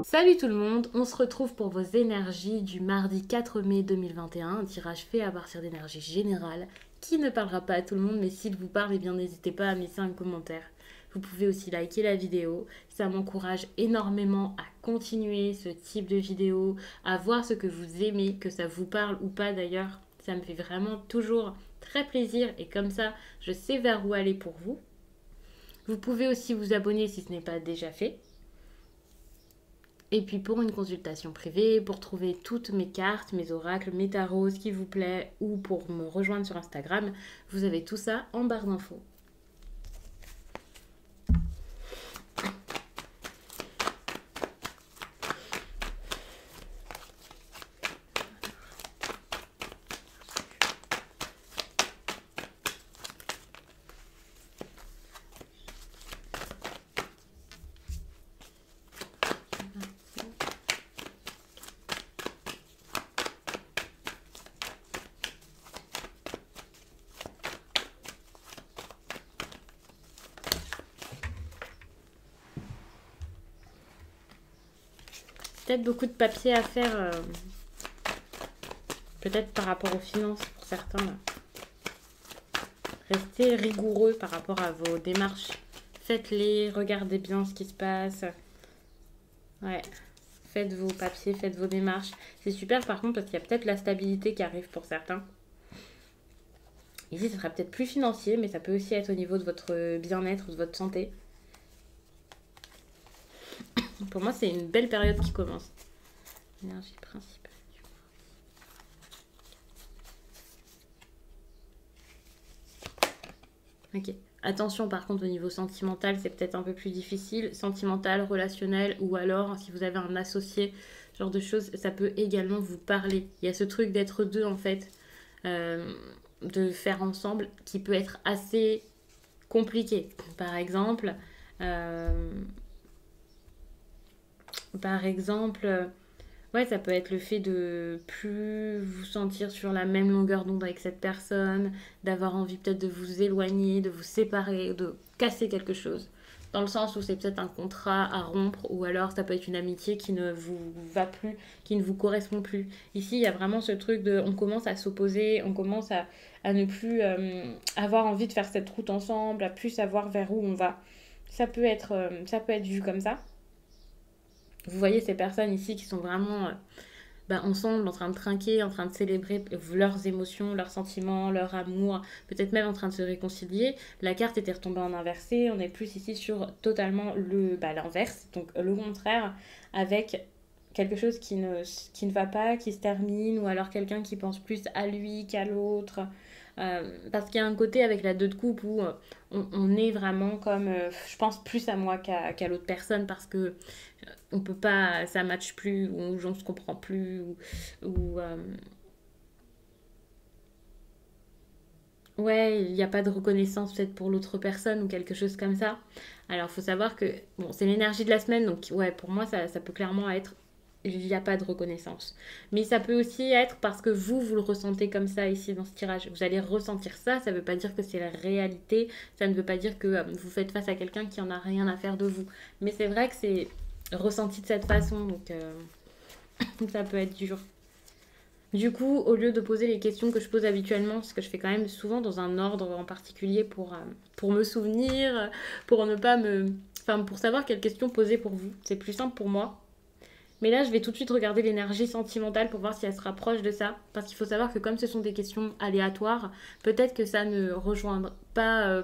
Salut tout le monde, on se retrouve pour vos énergies du mardi 4 mai 2021, un tirage fait à partir d'énergie générale qui ne parlera pas à tout le monde, mais s'il vous parle, eh bien n'hésitez pas à me laisser un commentaire. Vous pouvez aussi liker la vidéo, ça m'encourage énormément à continuer ce type de vidéo, à voir ce que vous aimez, que ça vous parle ou pas d'ailleurs. Ça me fait vraiment toujours très plaisir et comme ça, je sais vers où aller pour vous. Vous pouvez aussi vous abonner si ce n'est pas déjà fait. Et puis pour une consultation privée, pour trouver toutes mes cartes, mes oracles, mes tarots, ce qui vous plaît, ou pour me rejoindre sur Instagram, vous avez tout ça en barre d'infos. Peut-être beaucoup de papier à faire, peut-être par rapport aux finances pour certains. Là. Restez rigoureux par rapport à vos démarches. Faites-les, regardez bien ce qui se passe. Ouais, faites vos papiers, faites vos démarches. C'est super par contre parce qu'il y a peut-être la stabilité qui arrive pour certains. Ici, ça sera peut-être plus financier, mais ça peut aussi être au niveau de votre bien-être, de votre santé. Pour moi, c'est une belle période qui commence. Énergie principale. Ok. Attention par contre au niveau sentimental, c'est peut-être un peu plus difficile. Sentimental, relationnel, ou alors si vous avez un associé, ce genre de choses, ça peut également vous parler. Il y a ce truc d'être deux en fait, de faire ensemble, qui peut être assez compliqué. Euh, par exemple, ouais, ça peut être le fait de plus vous sentir sur la même longueur d'onde avec cette personne, d'avoir envie peut-être de vous éloigner, de vous séparer, de casser quelque chose. Dans le sens où c'est peut-être un contrat à rompre ou alors ça peut être une amitié qui ne vous va plus, qui ne vous correspond plus. Ici, il y a vraiment ce truc de on commence à s'opposer, on commence à ne plus avoir envie de faire cette route ensemble, à plus savoir vers où on va. Ça peut être vu comme ça. Vous voyez ces personnes ici qui sont vraiment ensemble, en train de trinquer, en train de célébrer leurs émotions, leurs sentiments, leur amour, peut-être même en train de se réconcilier. La carte était retombée en inversé, on est plus ici sur totalement l'inverse, donc le contraire, avec quelque chose qui ne va pas, qui se termine, ou alors quelqu'un qui pense plus à lui qu'à l'autre. Parce qu'il y a un côté avec la deux de coupe où on est vraiment comme, je pense plus à moi qu'à l'autre personne parce que on peut pas, ça matche plus, ou on se comprend plus, ou ouais, il n'y a pas de reconnaissance peut-être pour l'autre personne ou quelque chose comme ça. Alors, il faut savoir que, bon, c'est l'énergie de la semaine, donc ouais, pour moi, ça peut clairement être, il n'y a pas de reconnaissance. Mais ça peut aussi être parce que vous le ressentez comme ça ici dans ce tirage. Vous allez ressentir ça, ça ne veut pas dire que c'est la réalité, ça ne veut pas dire que vous faites face à quelqu'un qui en a rien à faire de vous. Mais c'est vrai que c'est ressenti de cette façon, donc ça peut être dur. Du coup, au lieu de poser les questions que je pose habituellement, ce que je fais quand même souvent dans un ordre en particulier pour me souvenir, pour ne pas me... Enfin, pour savoir quelles questions poser pour vous. C'est plus simple pour moi. Mais là, je vais tout de suite regarder l'énergie sentimentale pour voir si elle se rapproche de ça. Parce qu'il faut savoir que comme ce sont des questions aléatoires, peut-être que ça ne rejoindra pas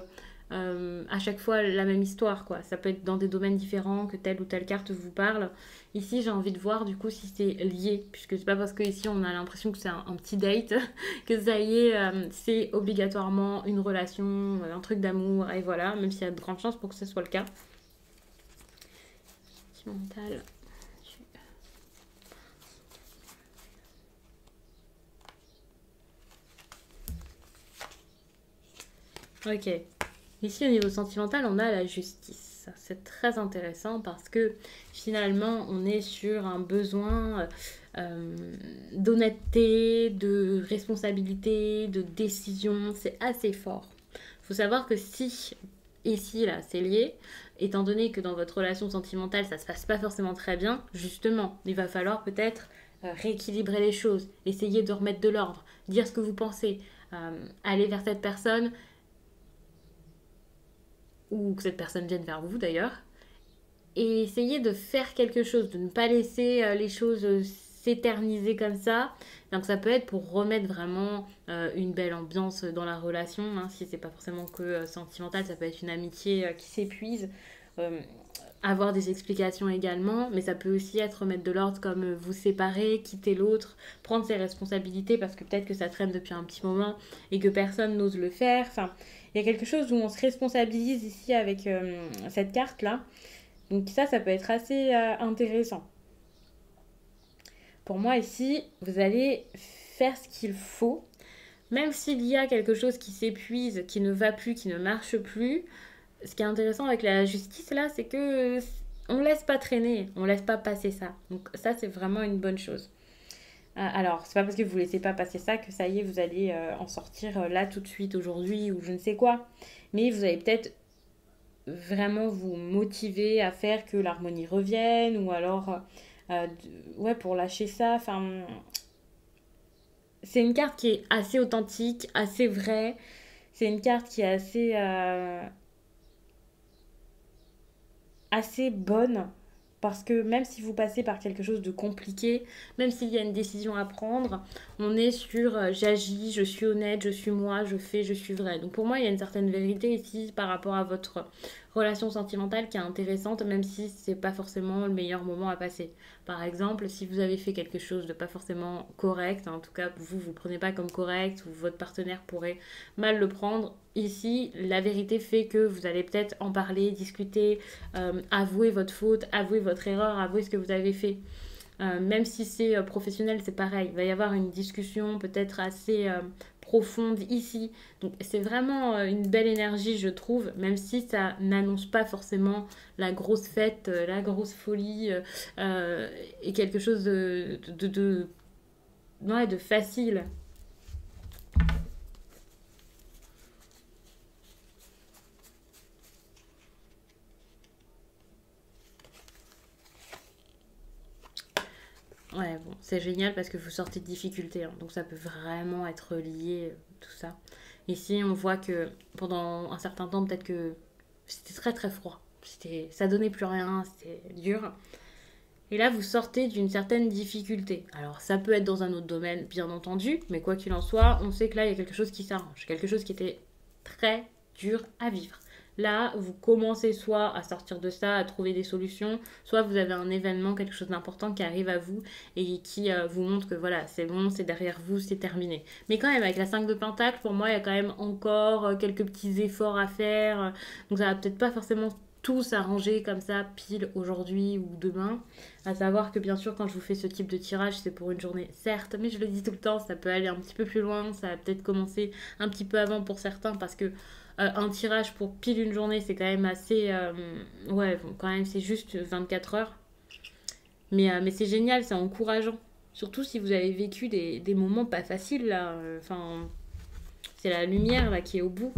à chaque fois la même histoire, quoi. Ça peut être dans des domaines différents, que telle ou telle carte vous parle. Ici, j'ai envie de voir du coup si c'est lié, puisque c'est pas parce que ici on a l'impression que c'est un petit date que ça y est, c'est obligatoirement une relation, un truc d'amour, et voilà, même s'il y a de grandes chances pour que ce soit le cas. Sentimental. Ok. Ici, au niveau sentimental, on a la justice. C'est très intéressant parce que finalement, on est sur un besoin d'honnêteté, de responsabilité, de décision. C'est assez fort. Il faut savoir que si ici, là, c'est lié. Étant donné que dans votre relation sentimentale, ça se passe pas forcément très bien, justement, il va falloir peut-être rééquilibrer les choses, essayer de remettre de l'ordre, dire ce que vous pensez, aller vers cette personne ou que cette personne vienne vers vous d'ailleurs, et essayer de faire quelque chose, de ne pas laisser les choses s'éterniser comme ça. Donc ça peut être pour remettre vraiment une belle ambiance dans la relation, hein, si c'est pas forcément que sentimental, ça peut être une amitié qui s'épuise. Euh, Avoir des explications également, mais ça peut aussi être remettre de l'ordre comme vous séparer, quitter l'autre, prendre ses responsabilités parce que peut-être que ça traîne depuis un petit moment et que personne n'ose le faire. Enfin, il y a quelque chose où on se responsabilise ici avec cette carte-là. Donc ça peut être assez intéressant. Pour moi ici, vous allez faire ce qu'il faut. Même s'il y a quelque chose qui s'épuise, qui ne va plus, qui ne marche plus, ce qui est intéressant avec la justice là, c'est que on laisse pas traîner, on laisse pas passer ça. Donc ça, c'est vraiment une bonne chose. Alors, c'est pas parce que vous laissez pas passer ça que ça y est, vous allez en sortir là tout de suite aujourd'hui ou je ne sais quoi. Mais vous allez peut-être vraiment vous motiver à faire que l'harmonie revienne ou alors ouais, pour lâcher ça. Enfin, c'est une carte qui est assez authentique, assez vraie. C'est une carte qui est assez bonne parce que même si vous passez par quelque chose de compliqué, même s'il y a une décision à prendre, on est sur j'agis, je suis honnête, je suis moi, je fais, je suis vrai. Donc pour moi, il y a une certaine vérité ici par rapport à votre relation sentimentale qui est intéressante, même si c'est pas forcément le meilleur moment à passer. Par exemple, si vous avez fait quelque chose de pas forcément correct, en tout cas vous prenez pas comme correct ou votre partenaire pourrait mal le prendre. Ici, la vérité fait que vous allez peut-être en parler, discuter, avouer votre faute, avouer votre erreur, avouer ce que vous avez fait. Même si c'est professionnel, c'est pareil. Il va y avoir une discussion peut-être assez profonde ici. Donc c'est vraiment une belle énergie, je trouve, même si ça n'annonce pas forcément la grosse fête, la grosse folie et quelque chose ouais, de facile. Ouais, bon, c'est génial parce que vous sortez de difficultés, hein, donc ça peut vraiment être lié, tout ça. Ici, on voit que pendant un certain temps, peut-être que c'était très très froid. Ça donnait plus rien, c'était dur. Et là, vous sortez d'une certaine difficulté. Alors, ça peut être dans un autre domaine, bien entendu, mais quoi qu'il en soit, on sait que là, il y a quelque chose qui s'arrange, quelque chose qui était très dur à vivre. Là, vous commencez soit à sortir de ça, à trouver des solutions, soit vous avez un événement, quelque chose d'important qui arrive à vous et qui vous montre que voilà, c'est bon, c'est derrière vous, c'est terminé. Mais quand même, avec la 5 de Pentacle, pour moi, il y a quand même encore quelques petits efforts à faire. Donc ça va peut-être pas forcément tout s'arranger comme ça, pile aujourd'hui ou demain. À savoir que bien sûr, quand je vous fais ce type de tirage, c'est pour une journée, certes, mais je le dis tout le temps, ça peut aller un petit peu plus loin, ça va peut-être commencer un petit peu avant pour certains parce que un tirage pour pile une journée, c'est quand même assez. Ouais, bon, quand même, c'est juste 24 heures. Mais c'est génial, c'est encourageant. Surtout si vous avez vécu des moments pas faciles là. Enfin, c'est la lumière là qui est au bout.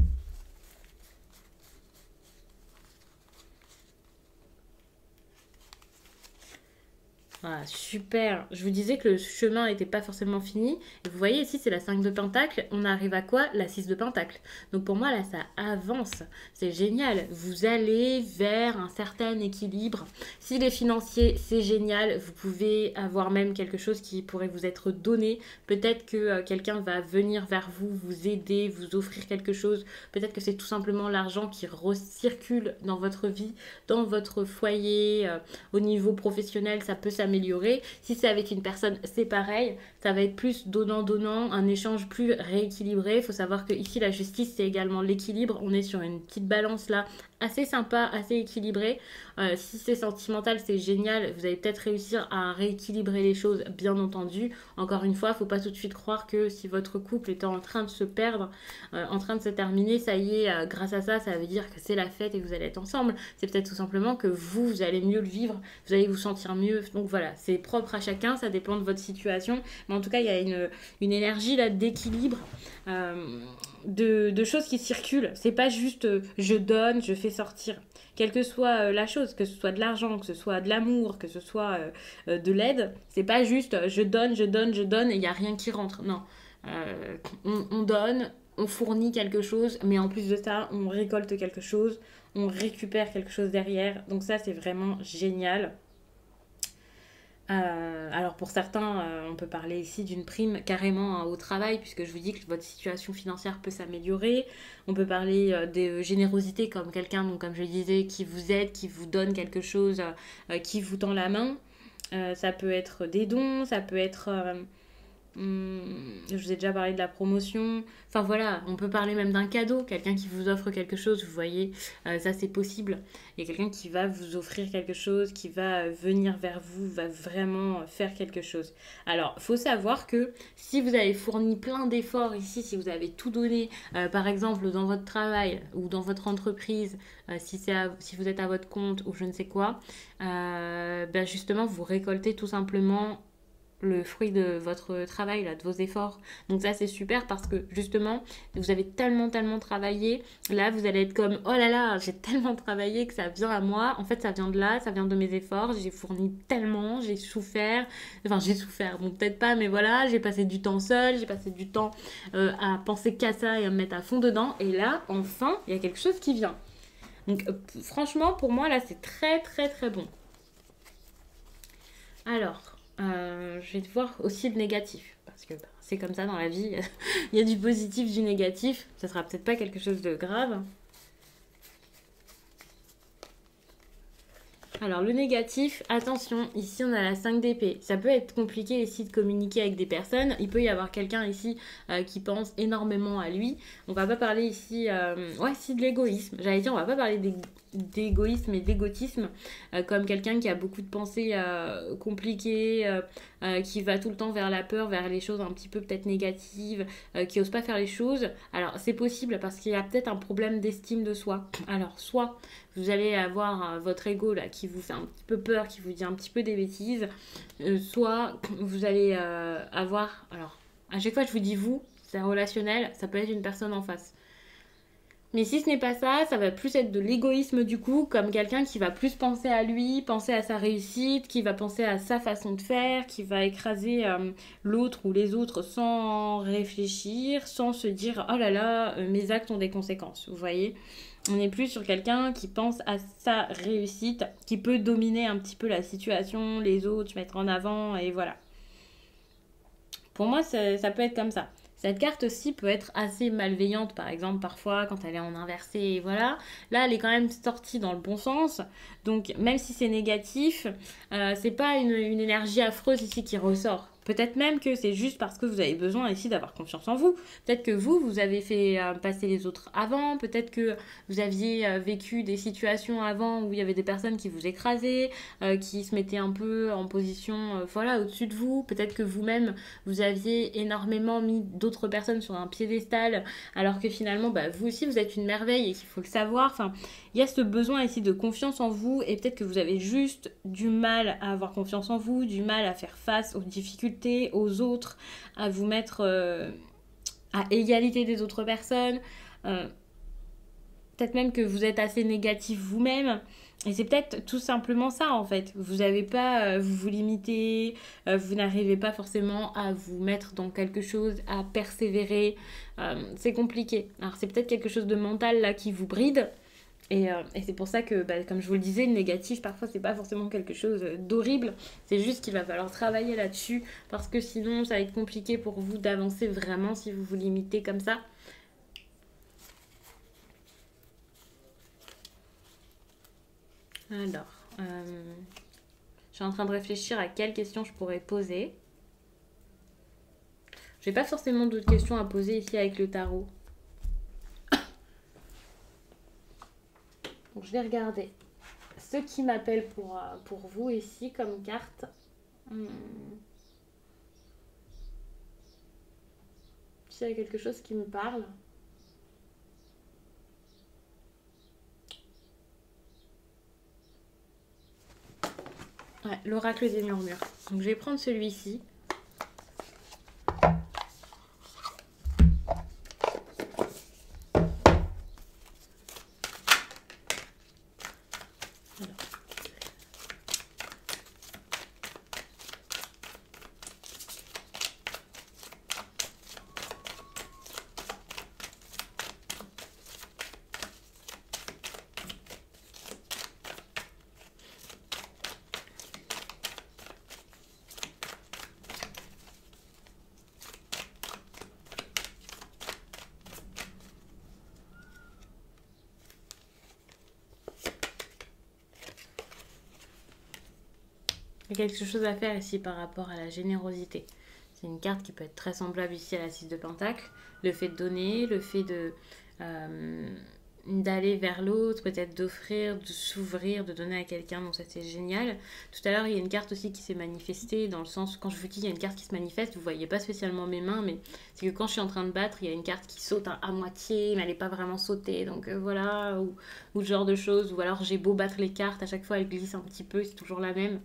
Ah, super. Je vous disais que le chemin n'était pas forcément fini. Et vous voyez ici, c'est la 5 de Pentacle. On arrive à quoi? La 6 de Pentacle. Donc pour moi, là, ça avance. C'est génial. Vous allez vers un certain équilibre. S'il est financier, c'est génial. Vous pouvez avoir même quelque chose qui pourrait vous être donné. Peut-être que quelqu'un va venir vers vous, vous aider, vous offrir quelque chose. Peut-être que c'est tout simplement l'argent qui recircule dans votre vie, dans votre foyer. Au niveau professionnel, ça peut s'améliorer. Si c'est avec une personne, c'est pareil. Ça va être plus donnant-donnant, un échange plus rééquilibré. Il faut savoir que ici, la justice, c'est également l'équilibre. On est sur une petite balance là, assez sympa, assez équilibrée. Si c'est sentimental, c'est génial. Vous allez peut-être réussir à rééquilibrer les choses, bien entendu. Encore une fois, il ne faut pas tout de suite croire que si votre couple est en train de se perdre, en train de se terminer, ça y est, grâce à ça, ça veut dire que c'est la fête et que vous allez être ensemble. C'est peut-être tout simplement que vous allez mieux le vivre, vous allez vous sentir mieux. Donc voilà, c'est propre à chacun, ça dépend de votre situation. Mais en tout cas, il y a une énergie là d'équilibre, euh, de choses qui circulent. C'est pas juste je donne, je fais sortir. Quelle que soit la chose, que ce soit de l'argent, que ce soit de l'amour, que ce soit de l'aide, c'est pas juste je donne, je donne, je donne et il n'y a rien qui rentre. Non. On donne, on fournit quelque chose, mais en plus de ça, on récolte quelque chose, on récupère quelque chose derrière. Donc ça, c'est vraiment génial. Alors pour certains, on peut parler ici d'une prime carrément hein, au travail, puisque je vous dis que votre situation financière peut s'améliorer. On peut parler de générosité comme quelqu'un, donc comme je le disais, qui vous aide, qui vous donne quelque chose, qui vous tend la main. Ça peut être des dons, ça peut être je vous ai déjà parlé de la promotion. Enfin voilà, on peut parler même d'un cadeau. Quelqu'un qui vous offre quelque chose, vous voyez, ça c'est possible. Il y a quelqu'un qui va vous offrir quelque chose, qui va venir vers vous, va vraiment faire quelque chose. Alors, il faut savoir que si vous avez fourni plein d'efforts ici, si vous avez tout donné, par exemple dans votre travail ou dans votre entreprise, si vous êtes à votre compte ou je ne sais quoi, ben justement, vous récoltez tout simplement le fruit de votre travail, là, de vos efforts. Donc ça, c'est super parce que justement, vous avez tellement, tellement travaillé. Là, vous allez être comme, oh là là, j'ai tellement travaillé que ça vient à moi. En fait, ça vient de là, ça vient de mes efforts. J'ai fourni tellement, j'ai souffert. Enfin, j'ai souffert, bon, peut-être pas, mais voilà, j'ai passé du temps seul, j'ai passé du temps à penser qu'à ça et à me mettre à fond dedans. Et là, enfin, il y a quelque chose qui vient. Donc, franchement, pour moi, là, c'est très, très, très bon. Alors, je vais te voir aussi le négatif. Parce que bah, c'est comme ça dans la vie. Il y a du positif, du négatif. Ça sera peut-être pas quelque chose de grave. Alors le négatif, attention, ici on a la 5 d'épée. Ça peut être compliqué ici de communiquer avec des personnes. Il peut y avoir quelqu'un ici qui pense énormément à lui. On va pas parler ici, ouais, si de l'égoïsme. J'allais dire, on va pas parler d'égoïsme et d'égotisme comme quelqu'un qui a beaucoup de pensées compliquées, qui va tout le temps vers la peur, vers les choses un petit peu peut-être négatives, qui ose pas faire les choses. Alors c'est possible parce qu'il y a peut-être un problème d'estime de soi. Alors soit vous allez avoir votre ego là qui vous fait un petit peu peur, qui vous dit un petit peu des bêtises, soit vous allez avoir, alors à chaque fois je vous dis vous, c'est relationnel, ça peut être une personne en face. Mais si ce n'est pas ça, ça va plus être de l'égoïsme du coup, comme quelqu'un qui va plus penser à lui, penser à sa réussite, qui va penser à sa façon de faire, qui va écraser l'autre ou les autres sans réfléchir, sans se dire oh là là, mes actes ont des conséquences. Vous voyez? On est plus sur quelqu'un qui pense à sa réussite, qui peut dominer un petit peu la situation, les autres, se mettre en avant et voilà. Pour moi, ça peut être comme ça. Cette carte aussi peut être assez malveillante, par exemple, parfois quand elle est en inversé, et voilà. Là, elle est quand même sortie dans le bon sens. Donc, même si c'est négatif, c'est pas une énergie affreuse ici qui ressort. Peut-être même que c'est juste parce que vous avez besoin ici d'avoir confiance en vous. Peut-être que vous avez fait passer les autres avant. Peut-être que vous aviez vécu des situations avant où il y avait des personnes qui vous écrasaient, qui se mettaient un peu en position, voilà, au-dessus de vous. Peut-être que vous-même, vous aviez énormément mis d'autres personnes sur un piédestal, alors que finalement, bah, vous aussi, vous êtes une merveille et qu'il faut le savoir. Enfin, il y a ce besoin ici de confiance en vous et peut-être que vous avez juste du mal à avoir confiance en vous, du mal à faire face aux difficultés, aux autres, à vous mettre à égalité des autres personnes. Euh, Peut-être même que vous êtes assez négatif vous-même. Et c'est peut-être tout simplement ça en fait. Vous n'avez pas, vous vous limitez, vous n'arrivez pas forcément à vous mettre dans quelque chose, à persévérer. C'est compliqué. Alors c'est peut-être quelque chose de mental là qui vous bride. Et c'est pour ça que, bah, comme je vous le disais, le négatif, parfois, c'est pas forcément quelque chose d'horrible. C'est juste qu'il va falloir travailler là-dessus parce que sinon, ça va être compliqué pour vous d'avancer vraiment si vous vous limitez comme ça. Alors, je suis en train de réfléchir à quelles questions je pourrais poser. J'ai pas forcément d'autres questions à poser ici avec le tarot. Donc, je vais regarder ce qui m'appelle pour vous ici comme carte. S'il y a quelque chose qui me parle. Ouais, l'oracle des murmures. Donc je vais prendre celui-ci. Il y a quelque chose à faire ici par rapport à la générosité. C'est une carte qui peut être très semblable ici à la 6 de Pentacle. Le fait de donner, le fait de d'aller vers l'autre, peut-être d'offrir, de s'ouvrir, de donner à quelqu'un, donc ça c'est génial. Tout à l'heure, il y a une carte aussi qui s'est manifestée, dans le sens, quand je vous dis il y a une carte qui se manifeste, vous voyez pas spécialement mes mains, mais c'est que quand je suis en train de battre, il y a une carte qui saute à moitié, mais elle n'est pas vraiment sautée, donc voilà, ou ce genre de choses, ou alors j'ai beau battre les cartes, à chaque fois elle glisse un petit peu, c'est toujours la même.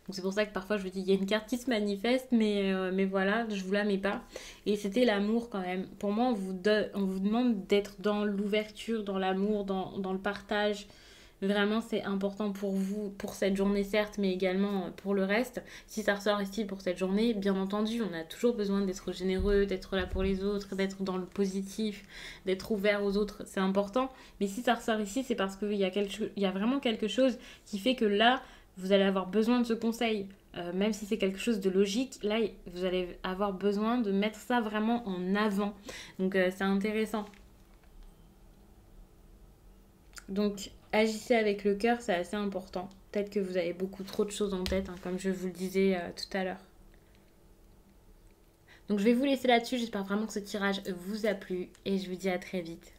Donc c'est pour ça que parfois je vous dis il y a une carte qui se manifeste, mais voilà, je vous la mets pas. Et c'était l'amour quand même. Pour moi, on vous demande d'être dans l'ouverture, dans l'amour, dans le partage. Vraiment, c'est important pour vous, pour cette journée certes, mais également pour le reste. Si ça ressort ici pour cette journée, bien entendu, on a toujours besoin d'être généreux, d'être là pour les autres, d'être dans le positif, d'être ouvert aux autres, c'est important. Mais si ça ressort ici, c'est parce il y a vraiment quelque chose qui fait que là, vous allez avoir besoin de ce conseil. Même si c'est quelque chose de logique, là, vous allez avoir besoin de mettre ça vraiment en avant. Donc, c'est intéressant. Donc, agissez avec le cœur, c'est assez important. Peut-être que vous avez beaucoup trop de choses en tête, hein, comme je vous le disais tout à l'heure. Donc, je vais vous laisser là-dessus. J'espère vraiment que ce tirage vous a plu et je vous dis à très vite.